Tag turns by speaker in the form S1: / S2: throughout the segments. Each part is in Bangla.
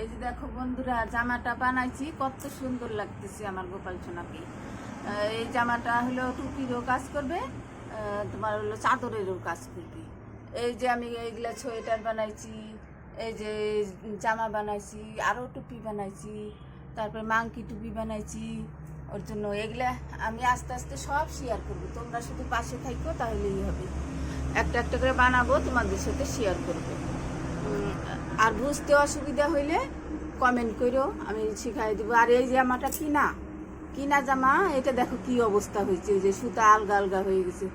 S1: এই যে দেখো বন্ধুরা, জামাটা বানাইছি, কত সুন্দর লাগতেছে আমার গোপাল সোনাকে। এই জামাটা হলো টুপিরও কাজ করবে, তোমার হলো চাদরেরও কাজ করবে। এই যে আমি এইগুলা সোয়েটার বানাইছি, এই যে জামা বানাইছি, আরও টুপি বানাইছি, তারপরে মাংকি টুপি বানাইছি। ওর জন্য এগুলা আমি আস্তে আস্তে সব শেয়ার করবো, তোমরা শুধু পাশে থাকো, তাহলেই হবে। একটা একটা করে বানাবো, তোমাদের সাথে শেয়ার করবো। আর বুঝতে অসুবিধা হইলে কমেন্ট করো, আমি শিখাই দিব। আর এই জামাটা কিনা কিনা জামা, এটা দেখো কি অবস্থা হয়েছে, যে সুতা আলগা আলগা হয়ে গেছে।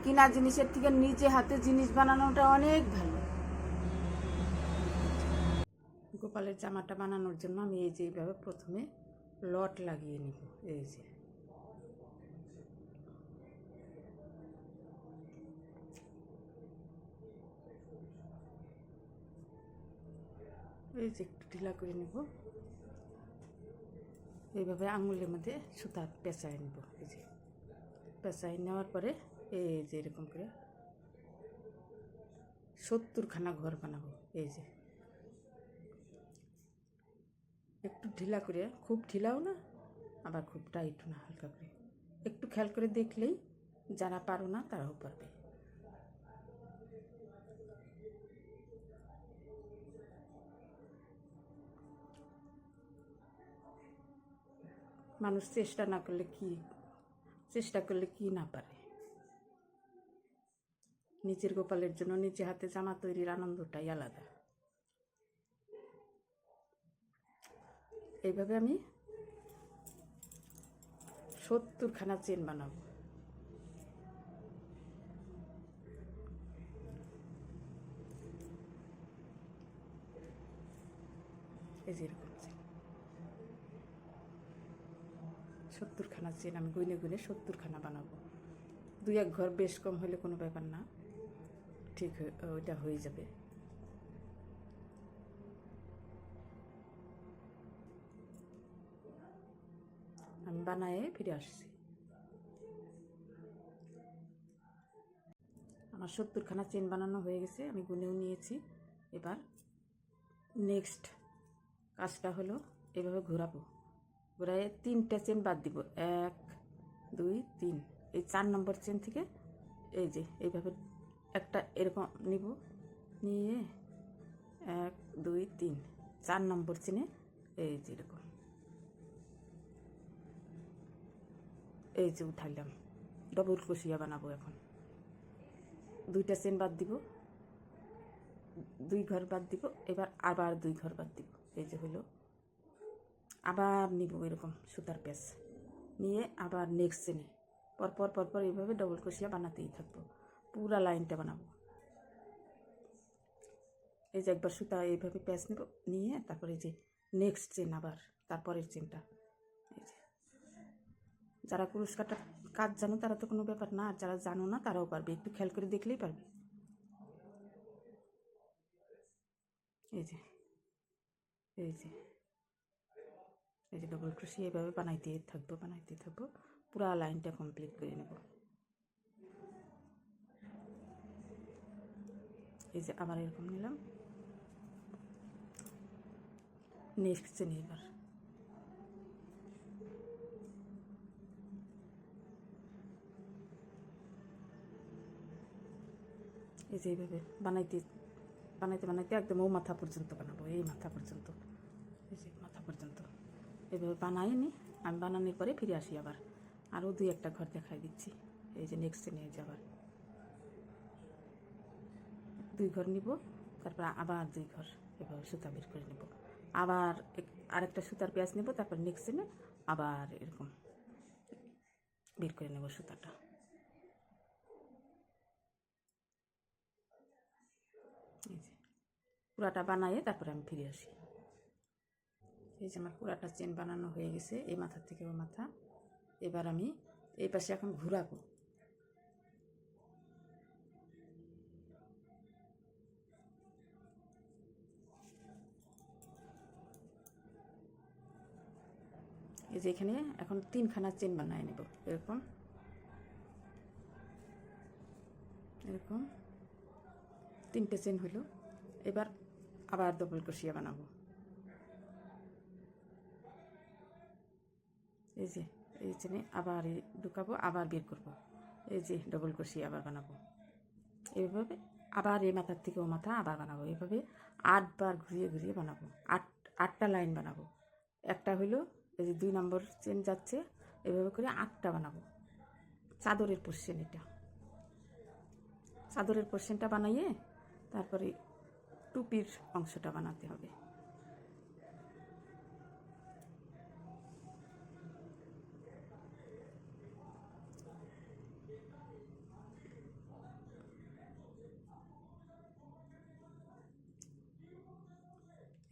S1: কিনা জিনিসের থেকে নিজে হাতে জিনিস বানানোটা অনেক ভালো। গোপালের জামাটা বানানোর জন্য আমি এই যে এইভাবে প্রথমে লট লাগিয়ে নিব। এই যে একটু ঢিলা করে নেব, এইভাবে আঙুলের মধ্যে সুতা পেঁচায় নেব। এই যে পেঁচায় নেওয়ার পরে এই যে এরকম করে 70খানা ঘর বানাবো। এই যে একটু ঢিলা করে, খুব ঢিলাও না আবার খুব টাইটও না, হালকা করে একটু খেয়াল করে দেখলেই যারা পারো না তারাও পারবে। মানুষ চেষ্টা করলে কি না পারে। নিজের গোপালের জন্য নিজে হাতে জামা তৈরির আনন্দটাই আলাদা। এইভাবে আমি 70খানা চেন বানাবো। এই যে এরকম 70খানা চেন আমি গুনে গুনে 70খানা বানাবো। 2-1 ঘর বেশ কম হলে কোনো ব্যাপার না, ঠিক ওইটা হয়ে যাবে। আমি বানায়ে ফিরে আসছি। আমার 70খানা চেন বানানো হয়ে গেছে, আমি গুনেও নিয়েছি। এবার নেক্সট কাজটা হলো এভাবে ঘোরাবো, ঘোরায় 3টা চেন বাদ দিব। 1 2 3, এই 4 নম্বর চেন থেকে এই যে এইভাবে একটা এরকম নিব, নিয়ে 1 2 3 4 নম্বর চেনে এই যে এরকম এই যে উঠাইলাম। ডবল ক্রোশিয়া বানাবো। এখন 2টা চেন বাদ দিব, 2 ঘর বাদ দিব, এবার আবার 2 ঘর বাদ দিব। এই যে হলো, আবার নিব এরকম সুতার প্যাচ নিয়ে আবার নেক্সট চেনে পরপর এইভাবে ডবল ক্রোশিয়া বানাতেই থাকবো, পুরা লাইনটা বানাবো। এই যে একবার সুতা এইভাবে প্যাচ নেব, নিয়ে তারপরে যে নেক্সট চেন, আবার তারপরের চেনটা। এই যে যারা কুরুশ কাটার কাজ জানো তারা তো কোনো ব্যাপার না, আর যারা জানো না তারাও পারবে, একটু খেয়াল করে দেখলেই পারবে। এই যে এই যে এই যে ডবল ক্রোশিয়া এইভাবে বানাইতে থাকবো, পুরা লাইনটা কমপ্লিট করে নেব। এই যে আবার এরকম নিলাম, নেক্সট চেনে এবার এই যে এইভাবে বানাইতে একদম ও মাথা পর্যন্ত বানাবো, এই মাথা পর্যন্ত, এই যে মাথা পর্যন্ত এইভাবে বানাই নি। আমি বানানোর পরে ফিরে আসি, আবার আরও 2-1টা ঘর দেখাই দিচ্ছি। এই যে নেক্সট চেনে যে আবার 2 ঘর নিব, তারপর আবার 2 ঘর এভাবে সুতা বের করে নেব, আবার আরেকটা সুতার পেঁয়াজ নেব, তারপর নেক্সট চেনে আবার এরকম বের করে নেব সুতাটা। এই যে পুরাটা বানাইয়ে তারপরে আমি ফিরে আসি। এই যে আমার পুরাটা চেন বানানো হয়ে গেছে, এই মাথা থেকে ও মাথা। এবার আমি এই পাশে এখন ঘুরাবো। এই যে এখানে এখন 3খানা চেন বানায় নেব, এরকম 3টে চেন হলো। এবার আবার ডবল ক্রোশিয়া বানাবো।
S2: এই যে এই চেনে আবার ঢুকাবো, আবার বের করব, এই যে ডবল ক্রোশে আবার বানাবো। এইভাবে আবার এই মাথার থেকে ও মাথা আবার বানাবো। এইভাবে 8বার ঘুরিয়ে ঘুরিয়ে বানাবো। 8টা লাইন বানাবো। একটা হইলো এই যে 2 নম্বর চেন যাচ্ছে, এভাবে করে 8টা বানাবো। চাদরের পোর্শন, এটা চাদরের পোর্শনটা বানাইয়ে তারপরে টুপির অংশটা বানাতে হবে।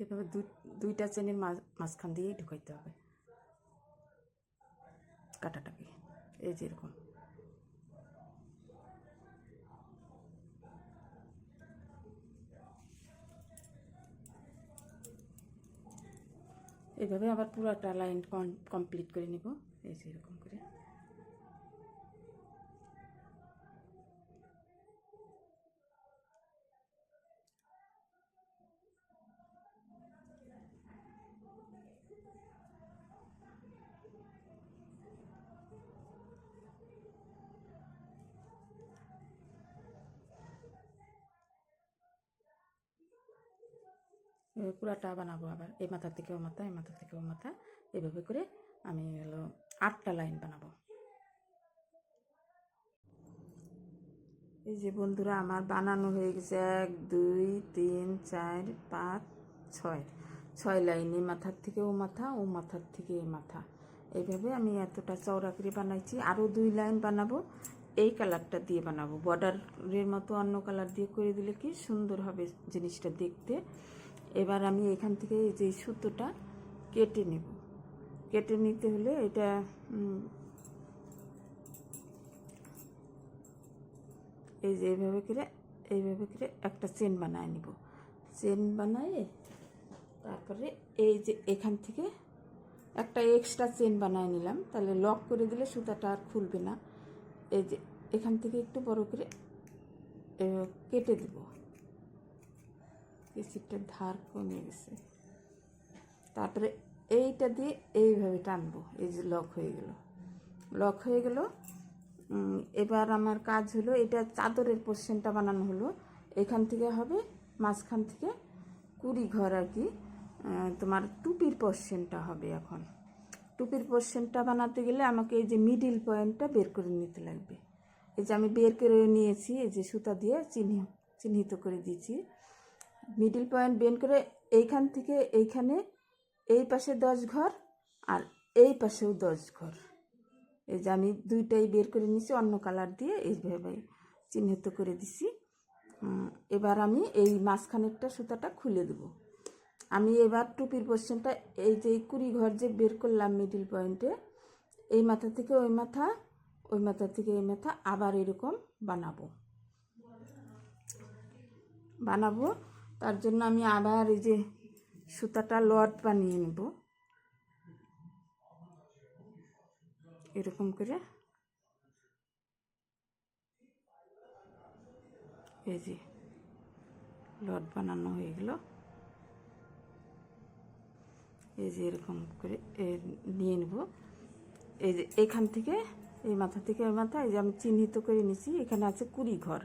S2: এভাবে দুইটা চেনের মাঝখান দিয়েই ঢুকাইতে হবে কাঁটাটাকে, এই যে এরকম। এইভাবে আবার পুরোটা লাইন কমপ্লিট করে নিব, এই যে এরকম করে। পুরাটা বানাবো আবার, এই মাথা থেকে ও মাথা, এই মাথা থেকে ও মাথা, এভাবে করে আমি হলো 8টা লাইন বানাবো। এই যে বন্ধুরা আমার বানানো হয়ে গেছে 1 2 3 4 5 6 লাইন। এই মাথার থেকে ও মাথা, ও মাথার থেকে এই মাথা, এইভাবে আমি এতটা চওড়া করে বানাইছি। আরও 2 লাইন বানাবো, এই কালারটা দিয়ে বানাবো। বর্ডারের মতো অন্য কালার দিয়ে করে দিলে কি সুন্দর হবে জিনিসটা দেখতে। এবার আমি এখান থেকে এই যে সুতোটা কেটে নেব। কেটে নিতে হলে এটা এই যে এইভাবে করে একটা চেন বানায় নিব। চেন বানায় তারপরে এই যে এখান থেকে একটা এক্সট্রা চেন বানায় নিলাম, তাহলে লক করে দিলে সুতাটা আর খুলবে না। এই যে এখান থেকে একটু বড় করে কেটে দেব। কেচিটার ধার কমে গেছে। তারপরে এইটা দিয়ে এইভাবে টানবো, এই যে লক হয়ে গেল। লক হয়ে গেল। এবার আমার কাজ হলো, এটা চাদরের পোর্শনটা বানানো হলো। এখান থেকে হবে মাঝখান থেকে 20 ঘর আর কি। তোমার টুপির পোর্শনটা হবে। এখন টুপির পোর্শনটা বানাতে গেলে আমাকে এই যে মিডিল পয়েন্টটা বের করে নিতে লাগবে। এই যে আমি বের করে নিয়েছি, এই যে সুতা দিয়ে চিহ্নিত করে দিয়েছি। মিডিল পয়েন্ট বের করে এইখান থেকে এইখানে এই পাশে 10 ঘর আর এই পাশেও 10 ঘর। এই যে আমি দুইটাই বের করে নিয়েছি অন্য কালার দিয়ে, এইভাবে চিহ্নিত করে দিছি। এবার আমি এই মাঝখানেরটা সুতাটা খুলে দেব। আমি এবার টুপির পোর্শনটা এই যে 20 ঘর যে বের করলাম মিডিল পয়েন্টে, এই মাথা থেকে ওই মাথা, ওই মাথা থেকে এই মাথা আবার এরকম বানাবো। তার জন্য আমি আবার এই যে সুতাটা লট বানিয়ে নেব এরকম করে। এই যে লট বানানো হয়ে গেল। এই যে এরকম করে নিয়ে নেব। এই যে এখান থেকে এই মাথা থেকে ওই মাথা, এই যে আমি চিহ্নিত করে নিছি, এখানে আছে 20 ঘর।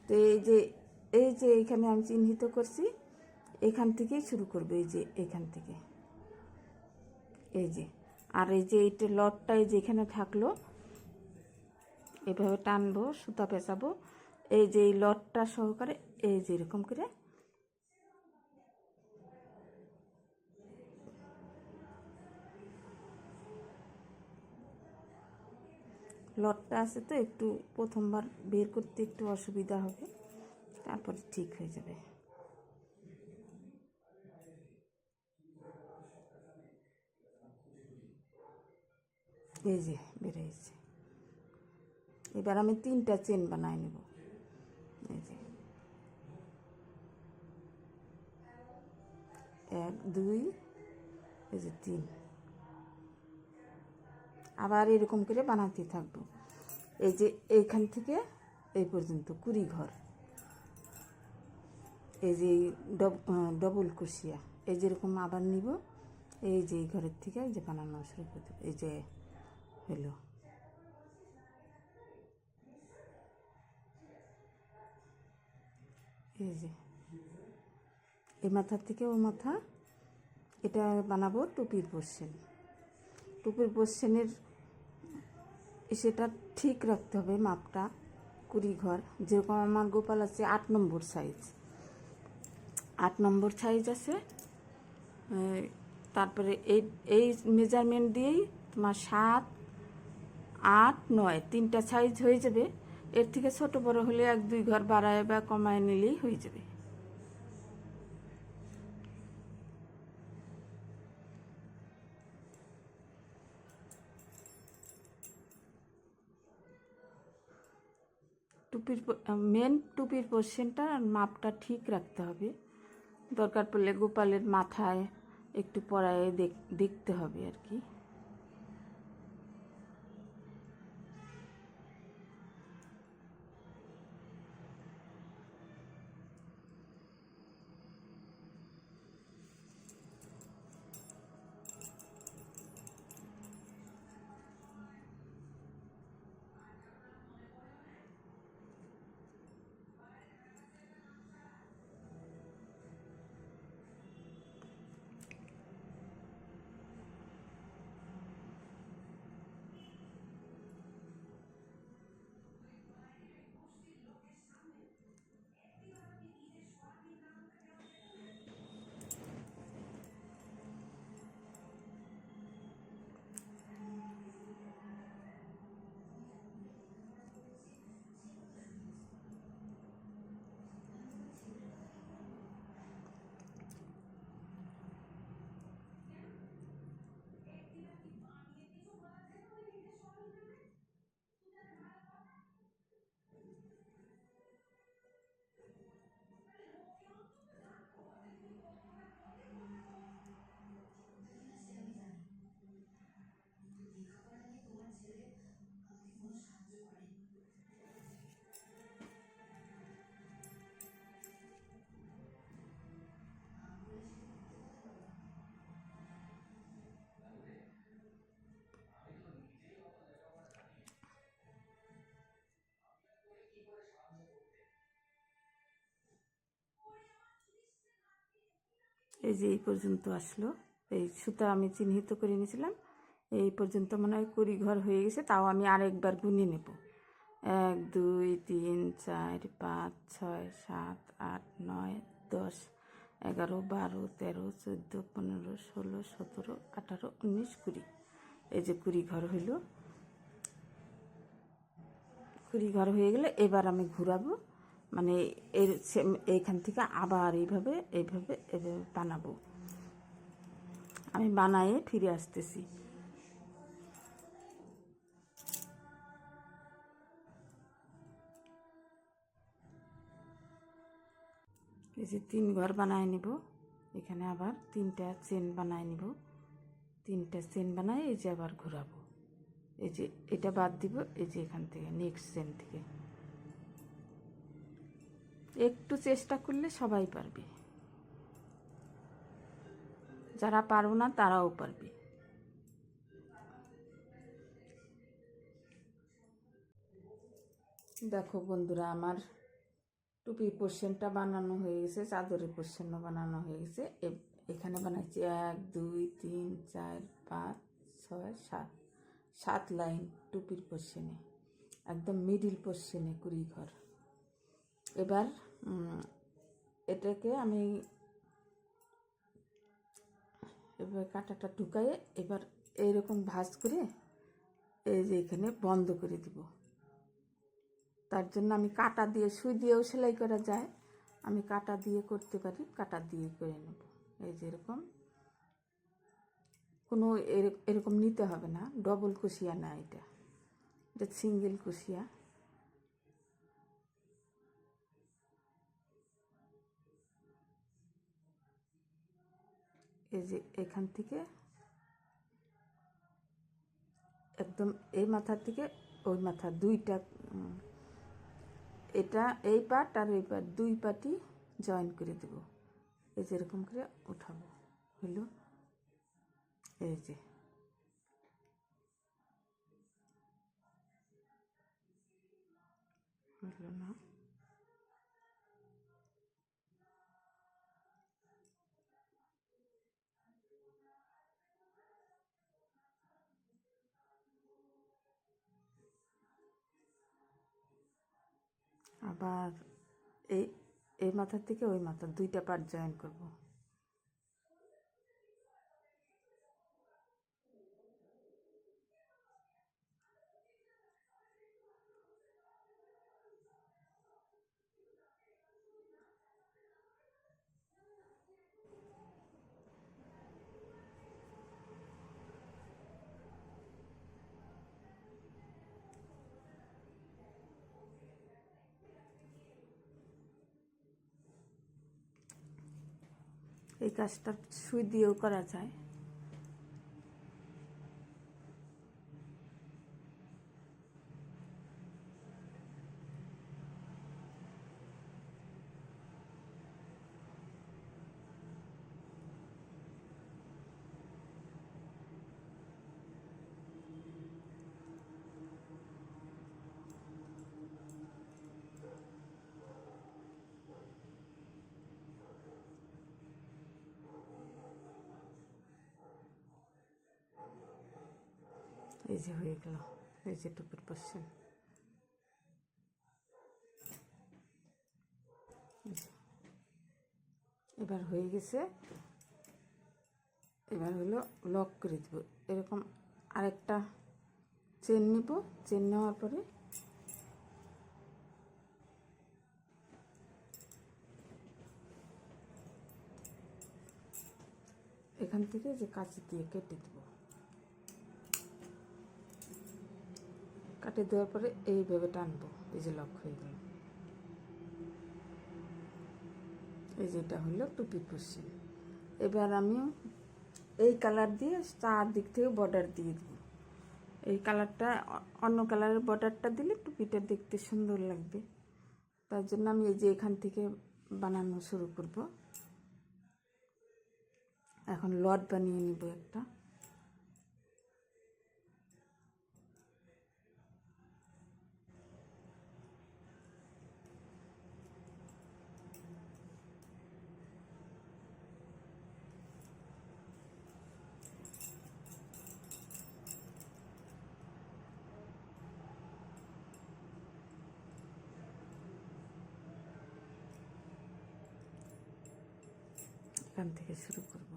S2: তো এই যে এইখানে আমি চিহ্নিত করছি, এখান থেকেই শুরু করবে। এই যে এখান থেকে এই যে, আর এই যে এইটা লটটা এই যে এখানে থাকলো, এভাবে টানবো, সুতা পেঁচাবো। এই যে এই লটটা সহকারে এই যে এরকম করে লটটা আছে, তো একটু প্রথমবার বের করতে একটু অসুবিধা হবে, তারপরে ঠিক হয়ে যাবে। এই যে বেরিয়েছে। এবার আমি 3টা চেন বানায় নেব। এই যে 1 2 এই যে 3, আবার এরকম করে বানাতে থাকবো। এই যে এইখান থেকে এই পর্যন্ত 20 ঘর। এই যে ডবল কুশিয়া, এই যেরকম আবার নিব, এই যে এই ঘরের থেকে এই যে বানানো শুরু করে দেবো। এই যে হলো, এই যে এই মাথার থেকে ও মাথা, এটা বানাবো টুপির পোর্শন। টুপির পোর্শনের সেটা ঠিক রাখতে হবে মাপটা, কুড়ি ঘর। যেরকম আমার গোপাল আছে 8 নম্বর সাইজ, 8 নম্বর সাইজ আছে। তারপরে এই এই মেজারমেন্ট দিয়েই তোমার 7, 8, 9 তিনটা সাইজ হয়ে যাবে। এর থেকে ছোট বড় হলে 1-2 ঘর বাড়ায় বা কমায় নিলেই হয়ে যাবে। টুপির মেন টুপির পোর্শনটা মাপটা ঠিক রাখতে হবে। দরকার পড়লে গোপালের মাথায় একটু পরায় দেখতে হবে আর কি। এই যে এই পর্যন্ত আসলো, এই সুতা আমি চিহ্নিত করে নিয়েছিলাম। এই পর্যন্ত মনে হয় 20 ঘর হয়ে গেছে। তাও আমি আরেকবার গুনে নেব। 1, 2, 3, 4, 5, 6, 7, 8, 9, 10, 11, 12, 13, 14, 15, 16, 17, 18, 19, 20। এই যে 20 ঘর হইল। 20 ঘর হয়ে গেলে এবার আমি ঘুরাবো, মানে এর এইখান থেকে আবার এইভাবে এইভাবে এইভাবে বানাবো। আমি বানায়ে ফিরে আসতেছি। এই যে 3 ঘর বানায় নিব। এখানে আবার 3টা চেন বানায় নিব। 3টা চেন বানায় এই যে আবার ঘোরাবো। এই যে এটা বাদ দিব, এই যে এখান থেকে নেক্সট চেন থেকে। একটু চেষ্টা করলে সবাই পারবে, যারা পারো না তারাও পারবে। দেখো বন্ধুরা, আমার টুপির পোর্শনটা বানানো হয়ে গেছে, চাদরের পোর্শনও বানানো হয়ে গেছে। এখানে বানাচ্ছি 1, 2, 3, 4, 5, 6, 7, 7 লাইন টুপির পোর্শনে, একদম মিডিল পোর্শনে 20 ঘর। এবার এটাকে আমি এবার কাঁটাটা ঢুকায়ে এবার এইরকম ভাঁজ করে এই যে এখানে বন্ধ করে দিব। তার জন্য আমি কাঁটা দিয়ে, সুই দিয়েও সেলাই করা যায়, আমি কাঁটা দিয়ে করতে পারি, কাঁটা দিয়ে করে নেব। এই যে এরকম, কোনো এরকম নিতে হবে না, ডবল কুশিয়া না, এটা সিঙ্গেল কুশিয়া। এই যে এখান থেকে একদম এই মাথার থেকে ওই মাথা, দুইটা, এটা এই পার্ট আর এই পার্ট, 2 পার্টই জয়েন করে দেব। এই যে এরকম করে উঠাবো, হলো। এই যে হলো না, আবার এই এই মাথার থেকে ওই মাথা দুইটা পার্ট জয়েন করব। এই কাজটা সুই দিয়েও করা যায়। এই যে হয়ে গেল, এই যে টুপির পোর্শন। এবার হয়ে গেছে, এবার হলো লক করে দেবো। এরকম আরেকটা চেন নিব, চেন নেওয়ার পরে এখান থেকে যে কাঁচি দিয়ে কেটে দেব। কাটে দেওয়ার পরে এইভাবে টানবো, এই যে লক হয়ে গেল। এই যেটা হলো টুপির পোর্শন। এবার আমি এই কালার দিয়ে চারদিক থেকে বর্ডার দিয়ে দেবো। এই কালারটা, অন্য কালারের বর্ডারটা দিলে টুপিটা দেখতে সুন্দর লাগবে। তার জন্য আমি এই যে এখান থেকে বানানো শুরু করব। এখন লট বানিয়ে নিব একটা। এখান থেকে শুরু করব।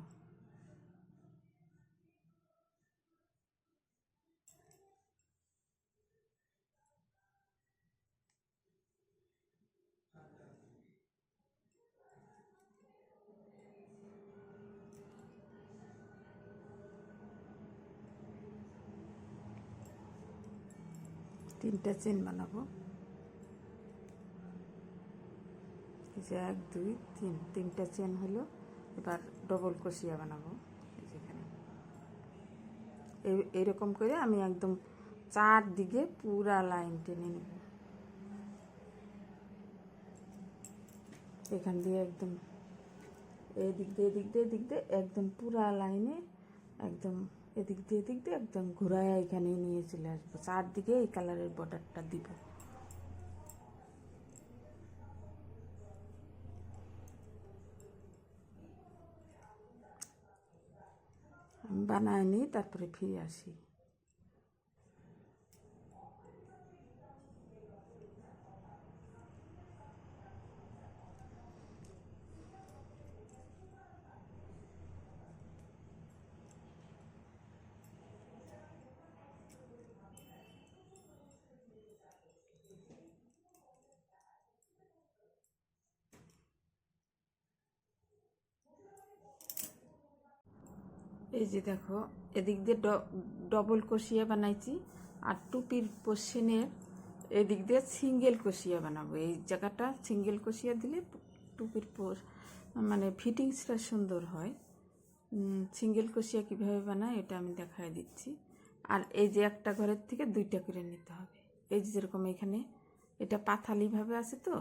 S2: তিনটা চেন বানাবো। এই যে 1 2 3, তিনটা চেন হলো। এবার ডবল ক্রোশিয়া বানাবো। যেখানে এইরকম করে আমি একদম চারদিকে পুরা লাইন টেনে নেব। এখান দিয়ে একদম এদিক দিয়ে এদিক দিয়ে এদিক দিয়ে একদম পুরা লাইনে একদম এদিক দিয়ে এদিক দিয়ে একদম ঘুরায় এখানে নিয়ে চলে আসবো। চারদিকে এই কালারের বর্ডারটা দিব। আমি বানায় নিই, তারপরে ফিরে আসি। এই যে দেখো, এদিক দিয়ে ডবল ক্রোশিয়া বানাইছি, আর টুপির পোর্শনের এদিক দিয়ে সিঙ্গেল ক্রোশিয়া বানাবো। এই জায়গাটা সিঙ্গেল ক্রোশিয়া দিলে টুপির মানে ফিটিংসটা সুন্দর হয়। সিঙ্গেল ক্রোশিয়া কীভাবে বানায় এটা আমি দেখাই দিচ্ছি। আর এই যে একটা ঘরের থেকে দুইটা করে নিতে হবে। এই যে যেরকম এখানে এটা পাথালিভাবে আছে, তো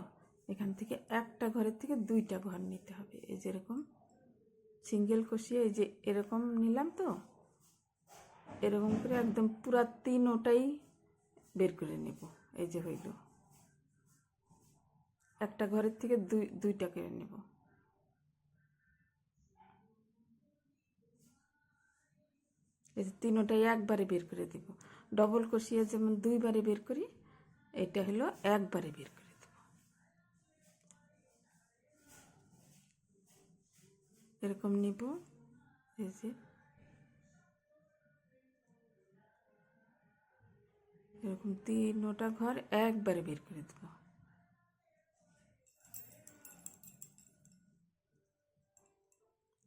S2: এখান থেকে একটা ঘরের থেকে দুইটা ঘর নিতে হবে। এই যেরকম সিঙ্গেল ক্রোশিয়া এই যে এরকম নিলাম, তো এরকম করে একদম পুরা তিনোটাই বের করে নেব। এই যে হইল, একটা ঘরের থেকে দুইটা করে নেব। এই যে তিনোটাই একবারে বের করে দেব। ডবল কষিয়ে যেমন দুইবারে বের করি, এটা হলো একবারে বের করে দেব। এরকম নিব, এই যে এরকম তিনোটা ঘর একবারে বের করে দেব।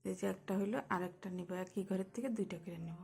S2: এই যে একটা হলো, আর একটা নিব, একই ঘরের থেকে দুইটা করে নেব।